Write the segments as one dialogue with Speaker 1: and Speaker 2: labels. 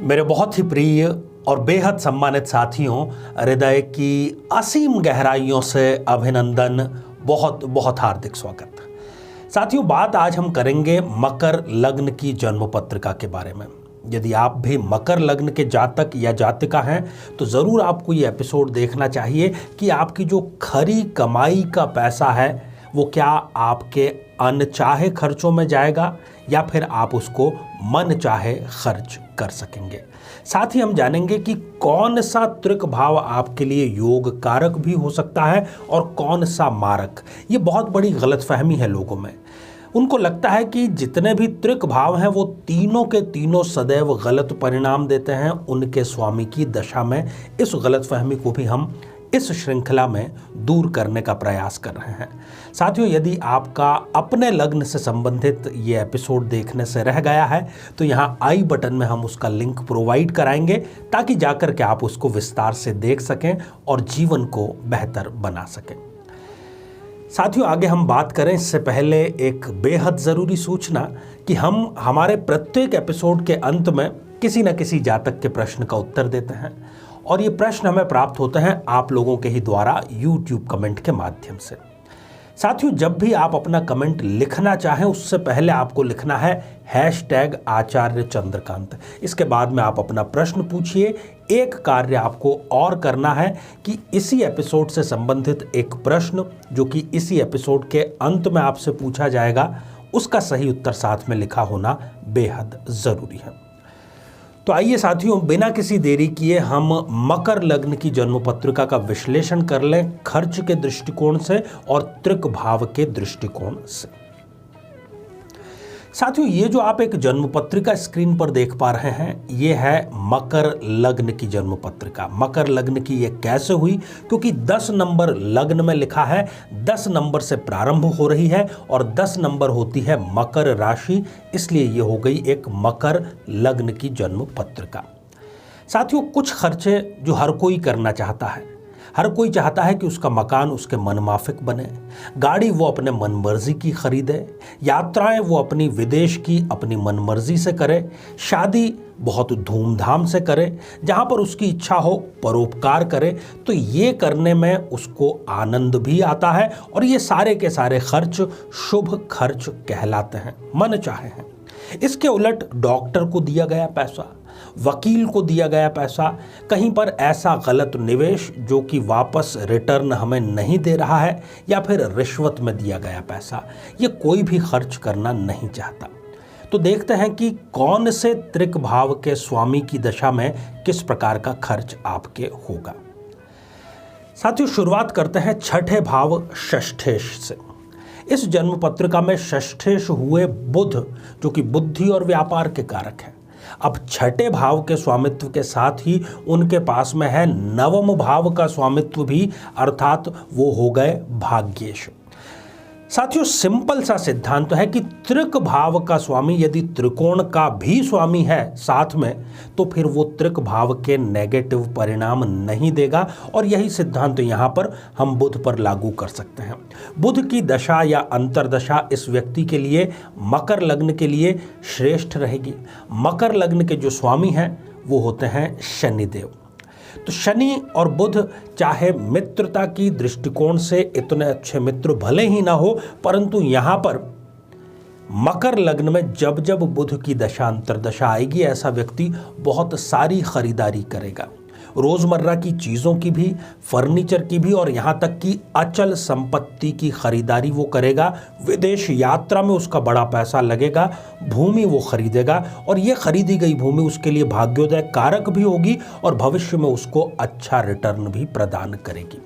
Speaker 1: मेरे बहुत ही प्रिय और बेहद सम्मानित साथियों, हृदय की असीम गहराइयों से अभिनंदन, बहुत बहुत हार्दिक स्वागत। साथियों, बात आज हम करेंगे मकर लग्न की जन्म पत्रिका के बारे में। यदि आप भी मकर लग्न के जातक या जातिका हैं तो ज़रूर आपको ये एपिसोड देखना चाहिए कि आपकी जो खरी कमाई का पैसा है वो क्या आपके अनचाहे खर्चों में जाएगा या फिर आप उसको मन चाहे खर्च कर सकेंगे। साथ ही हम जानेंगे कि कौन सा त्रिक भाव आपके लिए योग कारक भी हो सकता है और कौन सा मारक। ये बहुत बड़ी गलतफहमी है लोगों में। उनको लगता है कि जितने भी त्रिक भाव हैं वो तीनों के तीनों सदैव गलत परिणाम देते हैं उनके स्वामी की दशा में। इस गलतफहमी को भी हम इस श्रृंखला में दूर करने का प्रयास कर रहे हैं। साथियों, यदि आपका अपने लग्न से संबंधित ये एपिसोड देखने से रह गया है तो यहाँ आई बटन में हम उसका लिंक प्रोवाइड कराएंगे ताकि जाकर के आप उसको विस्तार से देख सकें और जीवन को बेहतर बना सकें। साथियों, आगे हम बात करें इससे पहले एक बेहद ज़रूरी सूचना कि हम हमारे प्रत्येक एपिसोड के अंत में किसी न किसी जातक के प्रश्न का उत्तर देते हैं और ये प्रश्न हमें प्राप्त होते हैं आप लोगों के ही द्वारा यूट्यूब कमेंट के माध्यम से। साथियों, जब भी आप अपना कमेंट लिखना चाहें उससे पहले आपको लिखना है #आचार्य चंद्रकांत। इसके बाद में आप अपना प्रश्न पूछिए। एक कार्य आपको और करना है कि इसी एपिसोड से संबंधित एक प्रश्न जो कि इसी एपिसोड के अंत में आपसे पूछा जाएगा उसका सही उत्तर साथ में लिखा होना बेहद ज़रूरी है। तो आइए साथियों, बिना किसी देरी किए हम मकर लग्न की जन्म पत्रिका का विश्लेषण कर लें खर्च के दृष्टिकोण से और त्रिक भाव के दृष्टिकोण से। साथियों, ये जो आप एक जन्म पत्रिका स्क्रीन पर देख पा रहे हैं ये है मकर लग्न की जन्म पत्रिका। मकर लग्न की ये कैसे हुई? क्योंकि 10 नंबर लग्न में लिखा है, 10 नंबर से प्रारंभ हो रही है और 10 नंबर होती है मकर राशि, इसलिए ये हो गई एक मकर लग्न की जन्म पत्रिका। साथियों, कुछ खर्चे जो हर कोई करना चाहता है, हर कोई चाहता है कि उसका मकान उसके मनमाफिक बने, गाड़ी वो अपने मनमर्जी की खरीदे, यात्राएं वो अपनी विदेश की अपनी मनमर्जी से करे, शादी बहुत धूमधाम से करे, जहां पर उसकी इच्छा हो परोपकार करे। तो ये करने में उसको आनंद भी आता है और ये सारे के सारे खर्च शुभ खर्च कहलाते हैं, मन चाहे हैं। इसके उलट डॉक्टर को दिया गया पैसा, वकील को दिया गया पैसा, कहीं पर ऐसा गलत निवेश जो कि वापस रिटर्न हमें नहीं दे रहा है या फिर रिश्वत में दिया गया पैसा, ये कोई भी खर्च करना नहीं चाहता। तो देखते हैं कि कौन से त्रिक भाव के स्वामी की दशा में किस प्रकार का खर्च आपके होगा। साथियों, शुरुआत करते हैं छठे भाव षष्ठेश से। इस जन्म पत्रिका में षष्ठेश हुए बुध जो कि बुद्धि और व्यापार के कारक हैं। अब छठे भाव के स्वामित्व के साथ ही उनके पास में है नवम भाव का स्वामित्व भी, अर्थात वो हो गए भाग्येश। साथियों, सिंपल सा सिद्धांत है कि त्रिक भाव का स्वामी यदि त्रिकोण का भी स्वामी है साथ में तो फिर वो त्रिक भाव के नेगेटिव परिणाम नहीं देगा और यही सिद्धांत यहाँ पर हम बुध पर लागू कर सकते हैं। बुध की दशा या अंतरदशा इस व्यक्ति के लिए मकर लग्न के लिए श्रेष्ठ रहेगी। मकर लग्न के जो स्वामी हैं वो होते हैं शनिदेव। तो शनि और बुध चाहे मित्रता की दृष्टिकोण से इतने अच्छे मित्र भले ही ना हो, परंतु यहाँ पर मकर लग्न में जब जब बुध की दशा अंतरदशा आएगी ऐसा व्यक्ति बहुत सारी खरीदारी करेगा, रोजमर्रा की चीज़ों की भी, फर्नीचर की भी और यहाँ तक कि अचल संपत्ति की खरीदारी वो करेगा। विदेश यात्रा में उसका बड़ा पैसा लगेगा, भूमि वो खरीदेगा और ये खरीदी गई भूमि उसके लिए भाग्योदय कारक भी होगी और भविष्य में उसको अच्छा रिटर्न भी प्रदान करेगी।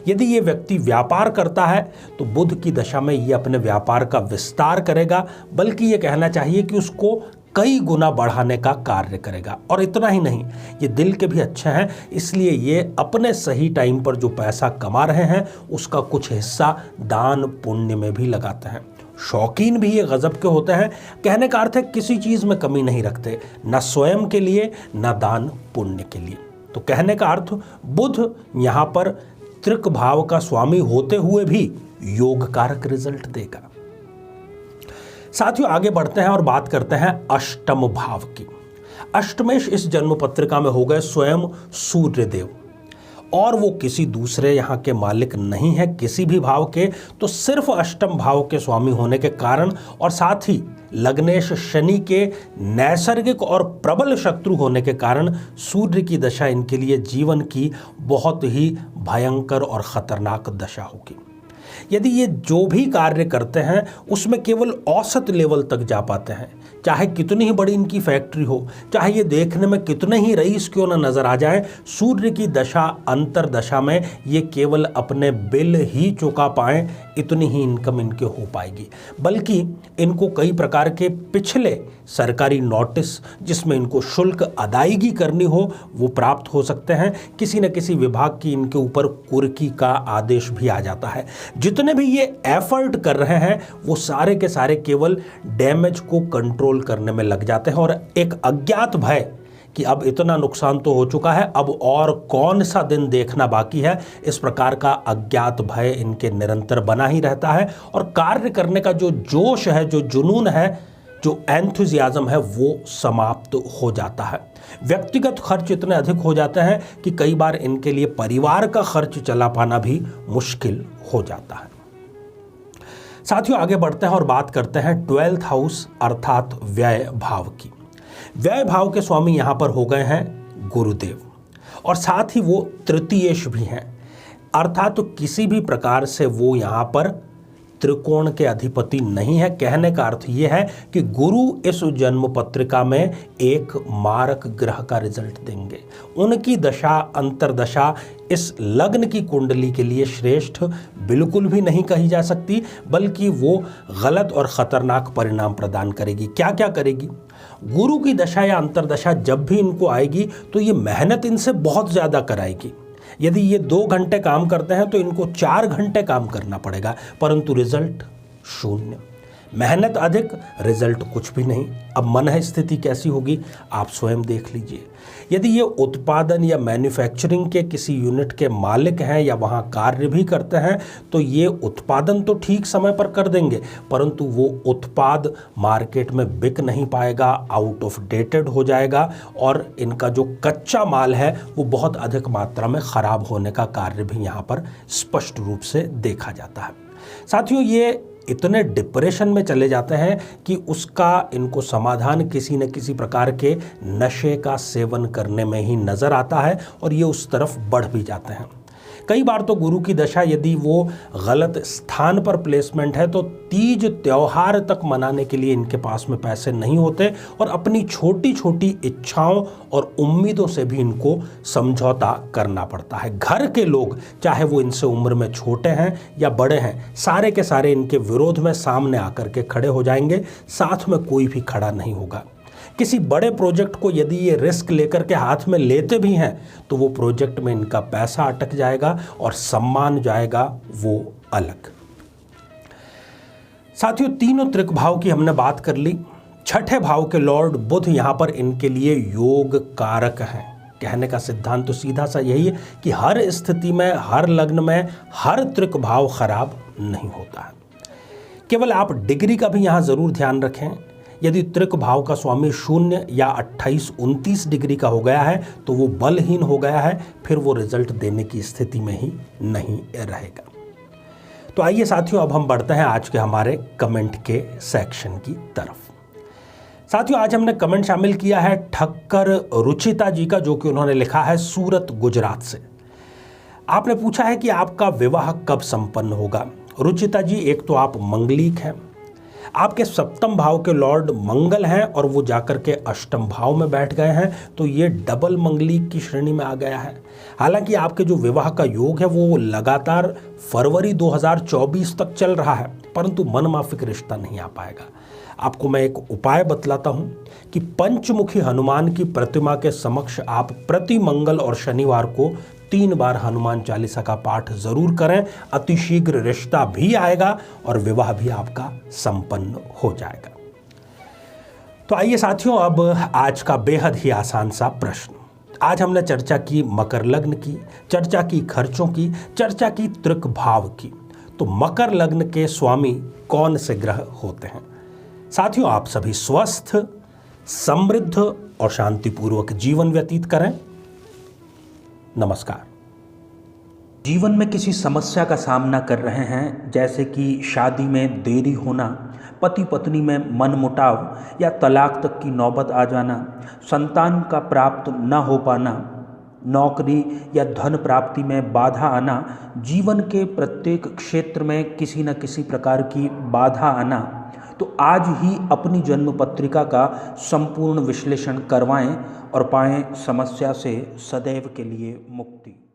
Speaker 1: यदि ये व्यक्ति व्यापार करता है तो बुध की दशा में ये अपने व्यापार का विस्तार करेगा, बल्कि ये कहना चाहिए कि उसको कई गुना बढ़ाने का कार्य करेगा। और इतना ही नहीं, ये दिल के भी अच्छे हैं, इसलिए ये अपने सही टाइम पर जो पैसा कमा रहे हैं उसका कुछ हिस्सा दान पुण्य में भी लगाते हैं। शौकीन भी ये गजब के होते हैं। कहने का अर्थ है किसी चीज़ में कमी नहीं रखते, न स्वयं के लिए न दान पुण्य के लिए। तो कहने का अर्थ बुध यहाँ पर त्रिक भाव का स्वामी होते हुए भी योग कारक रिजल्ट देगा। साथियों, आगे बढ़ते हैं और बात करते हैं अष्टम भाव की। अष्टमेश इस जन्म पत्रिका में हो गए स्वयं सूर्यदेव, और वो किसी दूसरे यहाँ के मालिक नहीं है किसी भी भाव के, तो सिर्फ अष्टम भाव के स्वामी होने के कारण और साथ ही लग्नेश शनि के नैसर्गिक और प्रबल शत्रु होने के कारण सूर्य की दशा इनके लिए जीवन की बहुत ही भयंकर और खतरनाक दशा होगी। यदि ये जो भी कार्य करते हैं उसमें केवल औसत लेवल तक जा पाते हैं, चाहे कितनी ही बड़ी इनकी फैक्ट्री हो, चाहे ये देखने में कितने ही रईस क्यों ना नजर आ जाए, सूर्य की दशा अंतर दशा में ये केवल अपने बिल ही चुका पाएं, इतनी ही इनकम इनके हो पाएगी। बल्कि इनको कई प्रकार के पिछले सरकारी नोटिस जिसमें इनको शुल्क अदायगी करनी हो वो प्राप्त हो सकते हैं। किसी न किसी विभाग की इनके ऊपर कुर्की का आदेश भी आ जाता है। जितने भी ये एफर्ट कर रहे हैं वो सारे के सारे केवल डैमेज को कंट्रोल करने में लग जाते हैं, और एक अज्ञात भय कि अब इतना नुकसान तो हो चुका है, अब और कौन सा दिन देखना बाकी है, इस प्रकार का अज्ञात भय इनके निरंतर बना ही रहता है। और कार्य करने का जो जोश है, जो जुनून है, जो एंथुजियाज्म है, वो समाप्त हो जाता है। व्यक्तिगत खर्च इतने अधिक हो जाते हैं कि कई बार इनके लिए परिवार का खर्च चला पाना भी मुश्किल हो जाता है। साथियों, आगे बढ़ते हैं और बात करते हैं 12th हाउस अर्थात व्यय भाव की। व्यय भाव के स्वामी यहां पर हो गए हैं गुरुदेव, और साथ ही वो तृतीयेश भी हैं, अर्थात तो किसी भी प्रकार से वो यहां पर त्रिकोण के अधिपति नहीं है। कहने का अर्थ यह है कि गुरु इस जन्म पत्रिका में एक मारक ग्रह का रिजल्ट देंगे। उनकी दशा अंतरदशा इस लग्न की कुंडली के लिए श्रेष्ठ बिल्कुल भी नहीं कही जा सकती, बल्कि वो गलत और खतरनाक परिणाम प्रदान करेगी। क्या क्या करेगी? गुरु की दशा या अंतरदशा जब भी इनको आएगी तो ये मेहनत इनसे बहुत ज़्यादा कराएगी। यदि ये 2 घंटे काम करते हैं तो इनको 4 घंटे काम करना पड़ेगा, परंतु रिजल्ट शून्य। मेहनत अधिक, रिजल्ट कुछ भी नहीं। अब मन स्थिति कैसी होगी आप स्वयं देख लीजिए। यदि ये उत्पादन या मैन्युफैक्चरिंग के किसी यूनिट के मालिक हैं या वहाँ कार्य भी करते हैं तो ये उत्पादन तो ठीक समय पर कर देंगे, परंतु वो उत्पाद मार्केट में बिक नहीं पाएगा, आउट ऑफ डेटेड हो जाएगा, और इनका जो कच्चा माल है वो बहुत अधिक मात्रा में खराब होने का कार्य भी यहाँ पर स्पष्ट रूप से देखा जाता है। साथियों, ये इतने डिप्रेशन में चले जाते हैं कि उसका इनको समाधान किसी न किसी प्रकार के नशे का सेवन करने में ही नज़र आता है, और ये उस तरफ बढ़ भी जाते हैं। कई बार तो गुरु की दशा यदि वो गलत स्थान पर प्लेसमेंट है तो तीज त्योहार तक मनाने के लिए इनके पास में पैसे नहीं होते, और अपनी छोटी छोटी इच्छाओं और उम्मीदों से भी इनको समझौता करना पड़ता है। घर के लोग, चाहे वो इनसे उम्र में छोटे हैं या बड़े हैं, सारे के सारे इनके विरोध में सामने आकर के खड़े हो जाएंगे, साथ में कोई भी खड़ा नहीं होगा। किसी बड़े प्रोजेक्ट को यदि ये रिस्क लेकर के हाथ में लेते भी हैं तो वो प्रोजेक्ट में इनका पैसा अटक जाएगा और सम्मान जाएगा वो अलग। साथियों, तीनों त्रिक भाव की हमने बात कर ली। छठे भाव के लॉर्ड बुध यहां पर इनके लिए योग कारक हैं। कहने का सिद्धांत तो सीधा सा यही है कि हर स्थिति में, हर लग्न में, हर त्रिक भाव खराब नहीं होता है। केवल आप डिग्री का भी यहां जरूर ध्यान रखें। यदि त्रिक भाव का स्वामी 0 या 28-29 डिग्री का हो गया है तो वो बलहीन हो गया है, फिर वो रिजल्ट देने की स्थिति में ही नहीं रहेगा। तो आइए साथियों, अब हम बढ़ते हैं आज के हमारे कमेंट के सेक्शन की तरफ। साथियों, आज हमने कमेंट शामिल किया है ठक्कर रुचिता जी का, जो कि उन्होंने लिखा है सूरत, गुजरात से। आपने पूछा है कि आपका विवाह कब संपन्न होगा। रुचिता जी, एक तो आप मंगलिक हैं, आपके सप्तम भाव के लॉर्ड मंगल हैं और वो जाकर के अष्टम भाव में बैठ गए हैं, तो ये डबल मंगलिक की श्रेणी में आ गया है। हालांकि आपके जो विवाह का योग है वो लगातार फरवरी 2024 तक चल रहा है, परंतु मनमाफिक रिश्ता नहीं आ पाएगा। आपको मैं एक उपाय बतलाता हूं कि पंचमुखी हनुमान की प्रतिमा के समक्ष आप प्रति मंगल और शनिवार को 3 बार हनुमान चालीसा का पाठ जरूर करें। अतिशीघ्र रिश्ता भी आएगा और विवाह भी आपका संपन्न हो जाएगा। तो आइए साथियों, अब आज का बेहद ही आसान सा प्रश्न। आज हमने चर्चा की मकर लग्न की, चर्चा की खर्चों की, चर्चा की त्रिक भाव की। तो मकर लग्न के स्वामी कौन से ग्रह होते हैं? साथियों, आप सभी स्वस्थ, समृद्ध और शांतिपूर्वक जीवन व्यतीत करें। नमस्कार। जीवन में किसी समस्या का सामना कर रहे हैं, जैसे कि शादी में देरी होना, पति पत्नी में मनमुटाव या तलाक तक की नौबत आ जाना, संतान का प्राप्त न हो पाना, नौकरी या धन प्राप्ति में बाधा आना, जीवन के प्रत्येक क्षेत्र में किसी न किसी प्रकार की बाधा आना, तो आज ही अपनी जन्म पत्रिका का संपूर्ण विश्लेषण करवाएं और पाएं समस्या से सदैव के लिए मुक्ति।